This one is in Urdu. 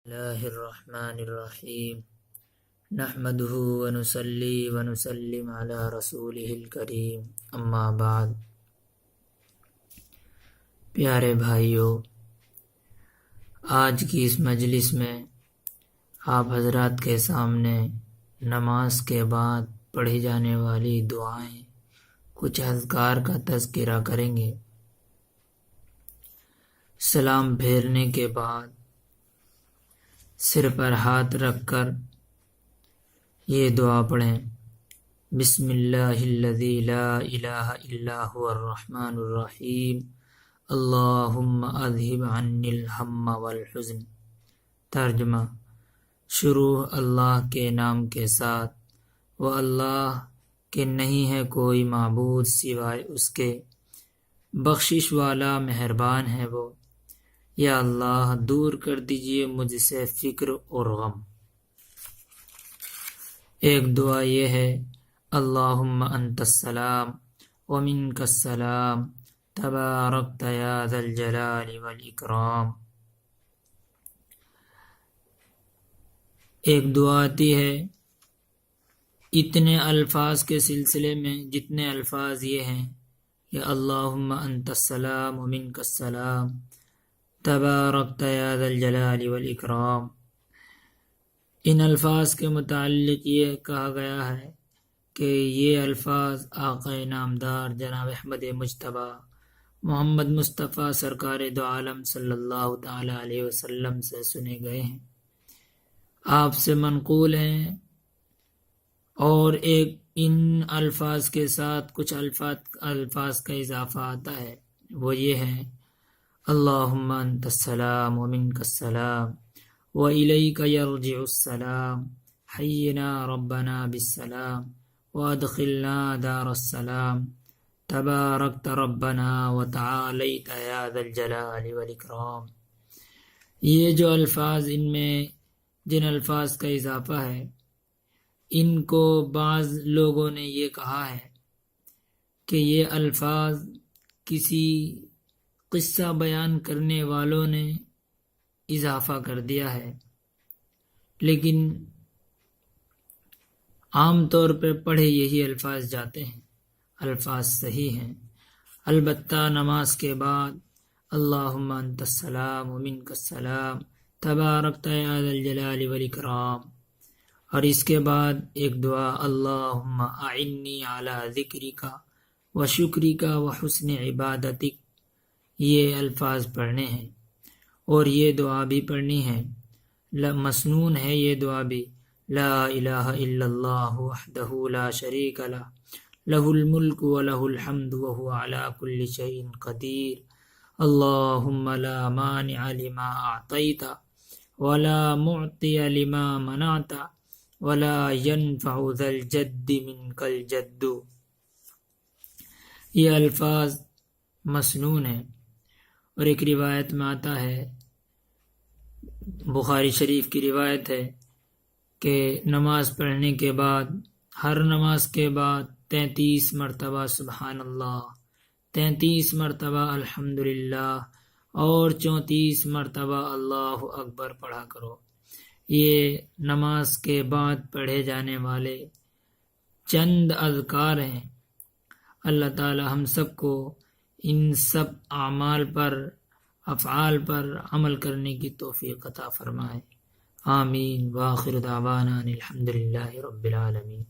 اللہ الرحمن الرحیم نحمده ونصلی ونسلم علی رسولہ الکریم اما بعد۔ پیارے بھائیوں، آج کی اس مجلس میں آپ حضرات کے سامنے نماز کے بعد پڑھی جانے والی دعائیں، کچھ اذکار کا تذکرہ کریں گے۔ سلام پھیرنے کے بعد سر پر ہاتھ رکھ کر یہ دعا پڑھیں: بسم اللہ الذی لا الہ الا هو الرحمن الرحیم اللہم اذہب عنی الہم والحزن۔ ترجمہ: شروع اللہ کے نام کے ساتھ، وہ اللہ کہ نہیں ہے کوئی معبود سوائے اس کے، بخشش والا مہربان ہے وہ۔ یا اللہ، دور کر دیجئے مجھ سے فکر اور غم۔ ایک دعا یہ ہے: اللہم انت السلام ومنک السلام تبارکت یا ذا الجلال والاکرام۔ ایک دعا آتی ہے اتنے الفاظ کے سلسلے میں جتنے الفاظ یہ ہیں کہ اللہم انت السلام ومنک السلام تبارکت یا ذا الجلال والاکرام۔ ان الفاظ کے متعلق یہ کہا گیا ہے کہ یہ الفاظ آقا نامدار جناب احمد مجتبیٰ محمد مصطفیٰ سرکار دو عالم صلی اللہ تعالی علیہ وسلم سے سنے گئے ہیں، آپ سے منقول ہیں، اور ایک ان الفاظ کے ساتھ کچھ الفاظ کا اضافہ آتا ہے، وہ یہ ہے: اللہم انت السلام ومنک السلام وإلیک یرجع السلام حینا ربنا بالسلام وادخلنا دار السلام تبارکت ربنا وتعالیت یا ذا الجلال والاکرام۔ یہ جو الفاظ، ان میں جن الفاظ کا اضافہ ہے، ان کو بعض لوگوں نے یہ کہا ہے کہ یہ الفاظ کسی قصہ بیان کرنے والوں نے اضافہ کر دیا ہے، لیکن عام طور پر پڑھے یہی الفاظ جاتے ہیں، الفاظ صحیح ہیں۔ البتہ نماز کے بعد اللہم انت السلام ومنک السلام تبارکت یا ذا الجلال والاکرام، اور اس کے بعد ایک دعا: اللہم اعنی علی ذکرک وشکرک وحسن عبادتک، یہ الفاظ پڑھنے ہیں، اور یہ دعا بھی پڑھنی ہے۔ مسنون ہے یہ دعا بھی: لا الہ الا اللہ وحدہ لا شریک لہ لہ الملک ولہ الحمد وہو علی کل شیء قدیر اللہم لا مانع لما اعطیت ولا معطی لما منعت ولا ينفع ذا الجد منک الجد۔ یہ الفاظ مسنون ہیں، اور ایک روایت میں آتا ہے، بخاری شریف کی روایت ہے کہ نماز پڑھنے کے بعد، ہر نماز کے بعد 33 مرتبہ سبحان اللہ، 33 مرتبہ الحمدللہ اور 34 مرتبہ اللہ اکبر پڑھا کرو۔ یہ نماز کے بعد پڑھے جانے والے چند اذکار ہیں۔ اللہ تعالی ہم سب کو ان سب اعمال پر، افعال پر عمل کرنے کی توفیق عطا فرمائے، آمین۔ وآخر دعوانا الحمدللہ رب العالمین۔